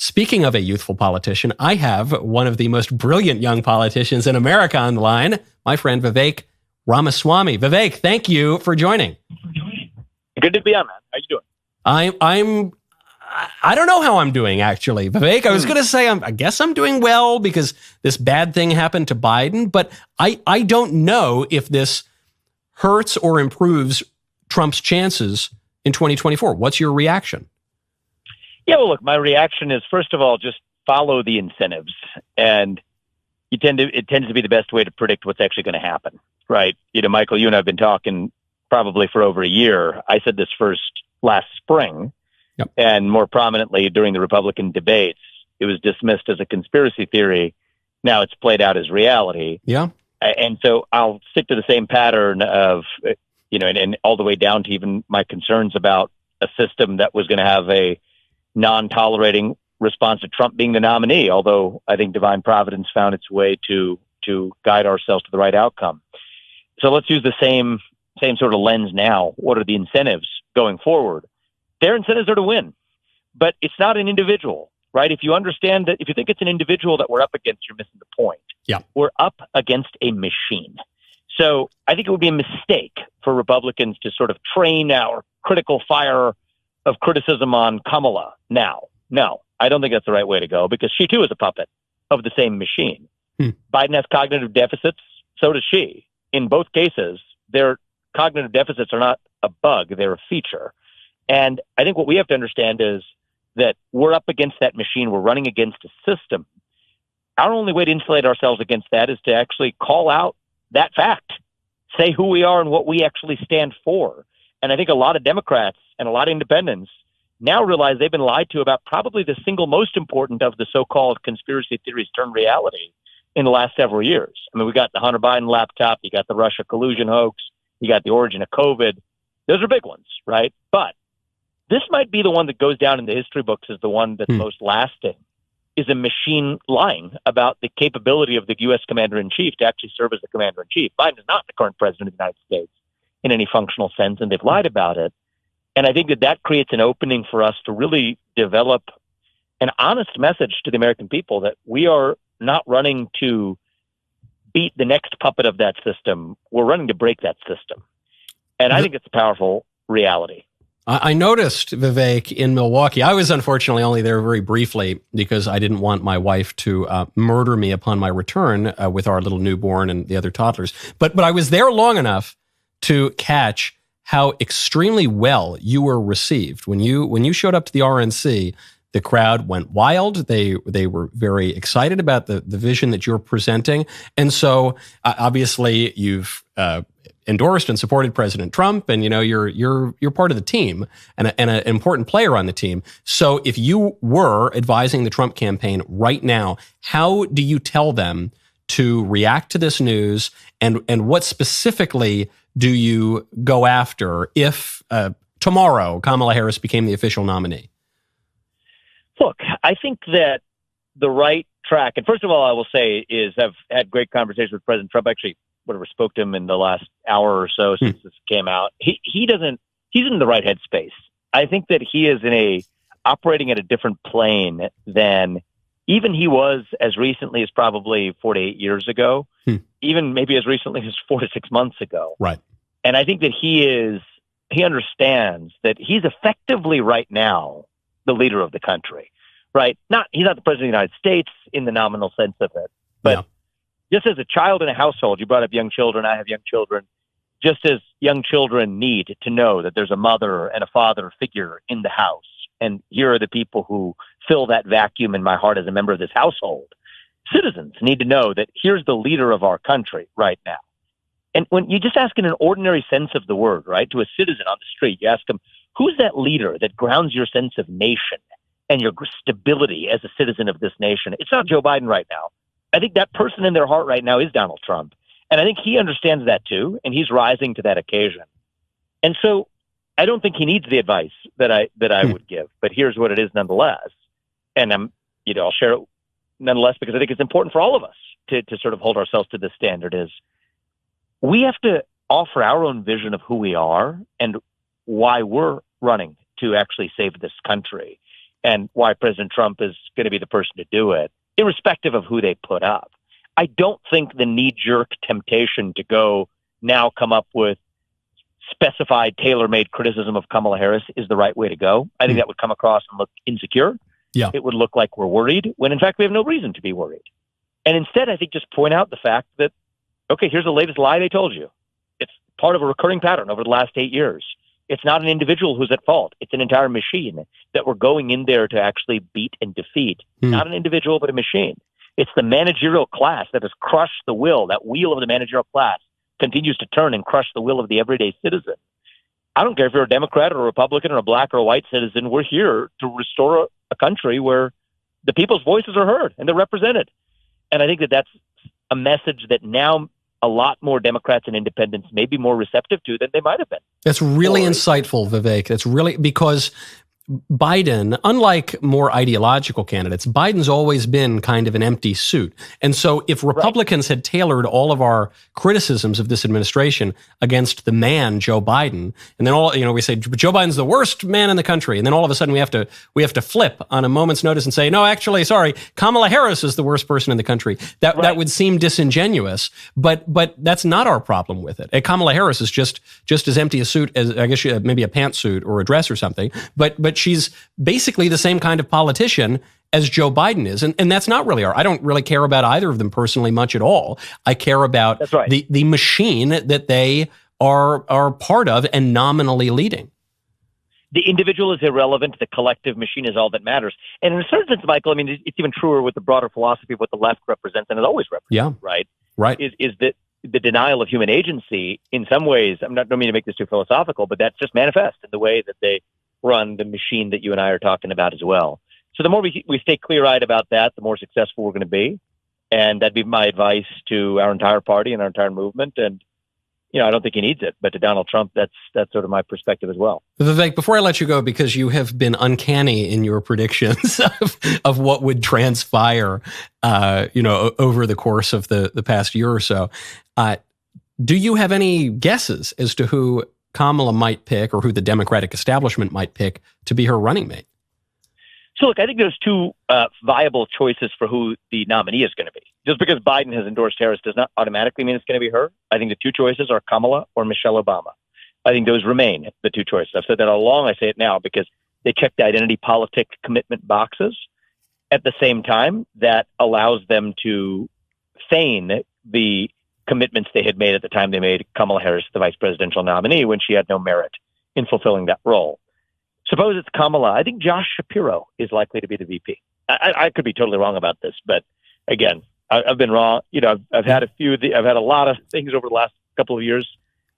speaking of a youthful politician, I have one of the most brilliant young politicians in America on the line, my friend Vivek Ramaswamy. Vivek, thank you for joining. Good to be on, man. How you doing? I don't know how I'm doing, actually. Vivek, I was going to say, I guess I'm doing well because this bad thing happened to Biden, but I don't know if this hurts or improves Trump's chances in 2024. What's your reaction? Yeah, well, look, my reaction is, first of all, just follow the incentives. And it tends to be the best way to predict what's actually going to happen, right? Michael, you and I have been talking probably for over a year. I said this first last spring, yep. And more prominently during the Republican debates, it was dismissed as a conspiracy theory. Now it's played out as reality. Yeah. And so I'll stick to the same pattern of, and all the way down to even my concerns about a system that was going to have a non-tolerating response to Trump being the nominee, although I think divine providence found its way to guide ourselves to the right outcome. So let's use the same sort of lens now. What are the incentives going forward? Their incentives are to win, but it's not an individual, right? If you understand that, if you think it's an individual that we're up against, you're missing the point. Yeah. We're up against a machine. So I think it would be a mistake for Republicans to sort of train our critical fire of criticism on Kamala now. No, I don't think that's the right way to go because she too is a puppet of the same machine. Biden has cognitive deficits. So does she. In both cases, their cognitive deficits are not a bug. They're a feature. And I think what we have to understand is that we're up against that machine. We're running against a system. Our only way to insulate ourselves against that is to actually call out that fact, say who we are and what we actually stand for. And I think a lot of Democrats and a lot of independents now realize they've been lied to about probably the single most important of the so-called conspiracy theories turned reality in the last several years. I mean, we got the Hunter Biden laptop, you got the Russia collusion hoax, you got the origin of COVID. Those are big ones, right? But this might be the one that goes down in the history books as the one that's most lasting, is a machine lying about the capability of the U.S. commander-in-chief to actually serve as the commander-in-chief. Biden is not the current president of the United States in any functional sense, and they've lied about it. And I think that creates an opening for us to really develop an honest message to the American people that we are not running to beat the next puppet of that system. We're running to break that system. And I think it's a powerful reality. I noticed, Vivek, in Milwaukee, I was unfortunately only there very briefly because I didn't want my wife to murder me upon my return with our little newborn and the other toddlers. But I was there long enough to catch how extremely well you were received. When you showed up to the RNC, the crowd went wild. They were very excited about the vision that you're presenting. And so obviously you've endorsed and supported President Trump, and you're part of the team and an important player on the team. So if you were advising the Trump campaign right now, how do you tell them to react to this news, and what specifically do you go after if tomorrow Kamala Harris became the official nominee? Look, I think that the right track, and first of all, I will say is I've had great conversations with President Trump. Actually, whatever, spoke to him in the last hour or so since this came out. He's in the right headspace. I think that he is operating at a different plane than even he was as recently as probably 4 to 8 years ago, even maybe as recently as 4 to 6 months ago. Right. And I think that he understands that he's effectively right now the leader of the country, right? He's not the president of the United States in the nominal sense of it, but just as a child in a household, you brought up young children, I have young children, just as young children need to know that there's a mother and a father figure in the house. And here are the people who fill that vacuum in my heart as a member of this household. Citizens need to know that here's the leader of our country right now. And when you just ask in an ordinary sense of the word, right, to a citizen on the street, you ask them, who's that leader that grounds your sense of nation and your stability as a citizen of this nation? It's not Joe Biden right now. I think that person in their heart right now is Donald Trump. And I think he understands that too, and he's rising to that occasion. And so I don't think he needs the advice that I would give, but here's what it is nonetheless. And I'll share it nonetheless because I think it's important for all of us to sort of hold ourselves to this standard. Is we have to offer our own vision of who we are and why we're running to actually save this country. and why President Trump is going to be the person to do it, irrespective of who they put up. I don't think the knee-jerk temptation to go now come up with specified, tailor-made criticism of Kamala Harris is the right way to go. I think that would come across and look insecure. Yeah. It would look like we're worried, when in fact we have no reason to be worried. And instead, I think just point out the fact that, okay, here's the latest lie they told you. It's part of a recurring pattern over the last 8 years. It's not an individual who's at fault. It's an entire machine that we're going in there to actually beat and defeat. Not an individual, but a machine. It's the managerial class that has crushed the will. That wheel of the managerial class continues to turn and crush the will of the everyday citizen. I don't care if you're a Democrat or a Republican or a black or a white citizen. We're here to restore a country where the people's voices are heard and they're represented. And I think that that's a message that now a lot more Democrats and independents may be more receptive to than they might have been. That's really insightful, Vivek. That's really because Biden, unlike more ideological candidates, Biden's always been kind of an empty suit. And so if Republicans had tailored all of our criticisms of this administration against the man, Joe Biden, and then we say Joe Biden's the worst man in the country. And then all of a sudden we have to flip on a moment's notice and say, no, actually, sorry, Kamala Harris is the worst person in the country. That would seem disingenuous, but that's not our problem with it. And Kamala Harris is just as empty a suit as, I guess, maybe a pantsuit or a dress or something, but she's basically the same kind of politician as Joe Biden is. And that's not really I don't really care about either of them personally much at all. I care about the machine that they are part of and nominally leading. The individual is irrelevant. The collective machine is all that matters. And in a certain sense, Michael, I mean, it's even truer with the broader philosophy of what the left represents and it always represents, right? Is that the denial of human agency in some ways, don't mean to make this too philosophical, but that's just manifest in the way that they run the machine that you and I are talking about as well. So the more we stay clear-eyed about that, the more successful we're going to be. And that'd be my advice to our entire party and our entire movement. And, I don't think he needs it. But to Donald Trump, that's sort of my perspective as well. Vivek, before I let you go, because you have been uncanny in your predictions of what would transpire, over the course of the past year or so, do you have any guesses as to who Kamala might pick or who the Democratic establishment might pick to be her running mate? So look, I think there's two viable choices for who the nominee is going to be. Just because Biden has endorsed Harris does not automatically mean it's going to be her. I think the two choices are Kamala or Michelle Obama. I think those remain the two choices. I've said that all along. I say it now because they check the identity politics commitment boxes. At the same time, that allows them to feign the commitments they had made at the time they made Kamala Harris the vice presidential nominee when she had no merit in fulfilling that role. Suppose it's Kamala. I think Josh Shapiro is likely to be the VP. I could be totally wrong about this, but again, I've been wrong. I've had I've had a lot of things over the last couple of years,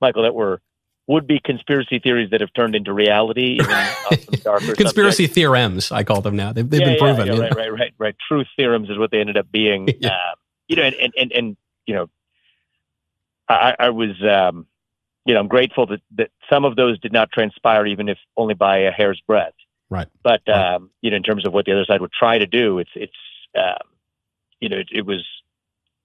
Michael, that were would-be conspiracy theories that have turned into reality. Even on some darker conspiracy subjects. Theorems, I call them now. They've been proven. Right. Truth theorems is what they ended up being. I was, I'm grateful that some of those did not transpire, even if only by a hair's breadth. Right. But in terms of what the other side would try to do, it was,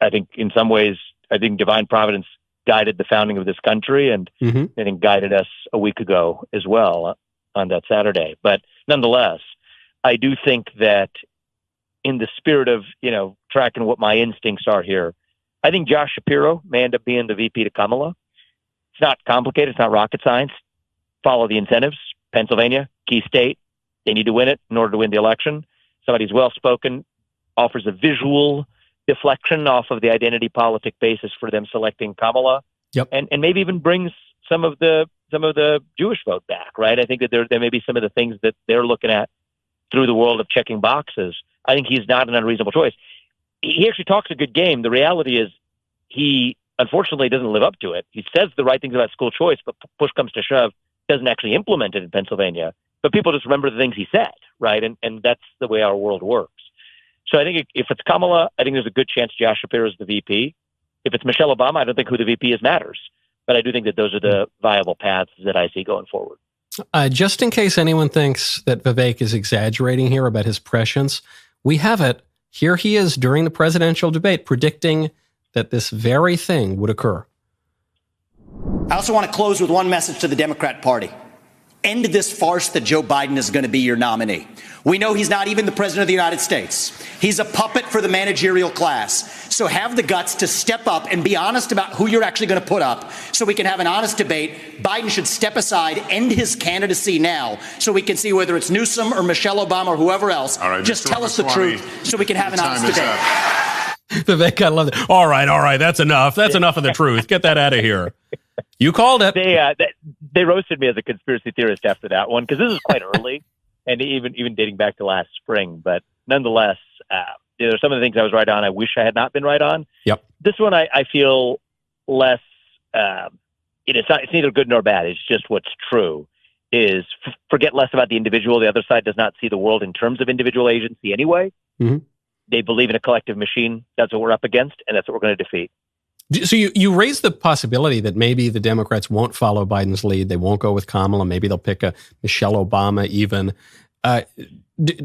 I think, in some ways, I think divine providence guided the founding of this country, and I think guided us a week ago as well on that Saturday. But nonetheless, I do think that in the spirit of tracking what my instincts are here, I think Josh Shapiro may end up being the VP to Kamala. It's not complicated. It's not rocket science. Follow the incentives. Pennsylvania, key state. They need to win it in order to win the election. Somebody's well-spoken, offers a visual deflection off of the identity politic basis for them selecting Kamala. Yep. And maybe even brings some of the Jewish vote back, right? I think that there may be some of the things that they're looking at through the world of checking boxes. I think he's not an unreasonable choice. He actually talks a good game. The reality is he, unfortunately, doesn't live up to it. He says the right things about school choice, but push comes to shove, doesn't actually implement it in Pennsylvania. But people just remember the things he said, right? And that's the way our world works. So I think if it's Kamala, I think there's a good chance Josh Shapiro is the VP. If it's Michelle Obama, I don't think who the VP is matters. But I do think that those are the viable paths that I see going forward. Just in case anyone thinks that Vivek is exaggerating here about his prescience, we have it. Here he is during the presidential debate predicting that this very thing would occur. I also want to close with one message to the Democrat Party. end this farce that Joe Biden is going to be your nominee. We know he's not even the president of the United States. He's a puppet for the managerial class. So have the guts to step up and be honest about who you're actually going to put up so we can have an honest debate. Biden should step aside, end his candidacy now so we can see whether it's Newsom or Michelle Obama or whoever else. All right, just Mr. tell us the Ramaswamy, truth so we can have an honest debate. Vivek, I love it. All right, that's enough. That's enough of the truth. Get that out of here. You called it. They roasted me as a conspiracy theorist after that one because this is quite early, and even dating back to last spring. But nonetheless, there's some of the things I was right on. I wish I had not been right on. Yep. This one I feel less. It's neither good nor bad. It's just what's true. Is forget less about the individual. The other side does not see the world in terms of individual agency anyway. Mm-hmm. They believe in a collective machine. That's what we're up against, and that's what we're going to defeat. So you raised the possibility that maybe the Democrats won't follow Biden's lead. They won't go with Kamala. Maybe they'll pick a Michelle Obama even.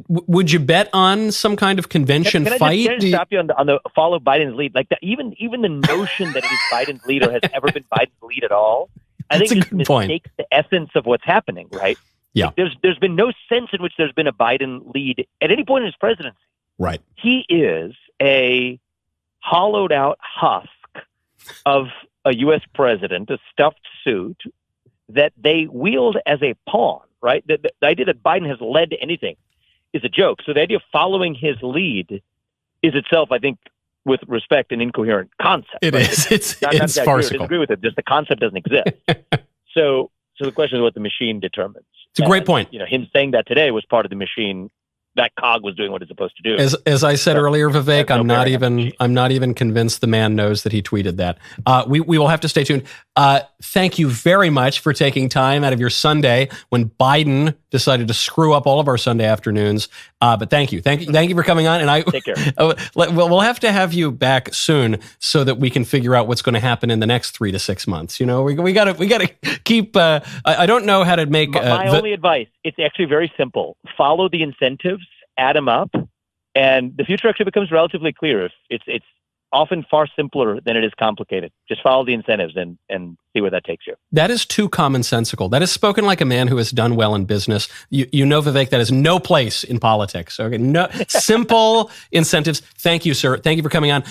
Would you bet on some kind of convention fight? Can I just stop you on the follow Biden's lead? Like that, even the notion that it is Biden's lead or has ever been Biden's lead at all, I think just mistakes the essence of what's happening, right? Yeah. There's been no sense in which there's been a Biden lead at any point in his presidency. Right. He is a hollowed out husk of a U.S. president, a stuffed suit that they wield as a pawn, right? The idea that Biden has led to anything is a joke. So the idea of following his lead is itself, I think, with respect, an incoherent concept. It right? is. It's farcical. I disagree with it. Just the concept doesn't exist. So the question is what the machine determines. It's a great point. Him saying that today was part of the machine. That cog was doing what it's supposed to do. As I said earlier, Vivek, I'm not even convinced the man knows that he tweeted that. We will have to stay tuned. Thank you very much for taking time out of your Sunday when Biden decided to screw up all of our Sunday afternoons. But thank you for coming on. And Take care. We'll have to have you back soon so that we can figure out what's going to happen in the next 3 to 6 months. We got to keep. I don't know how to make. My only advice. It's actually very simple. Follow the incentives, add them up, and the future actually becomes relatively clear. It's often far simpler than it is complicated. Just follow the incentives and see where that takes you. That is too commonsensical. That is spoken like a man who has done well in business. You know, Vivek, that has no place in politics. Okay, no simple incentives. Thank you, sir. Thank you for coming on.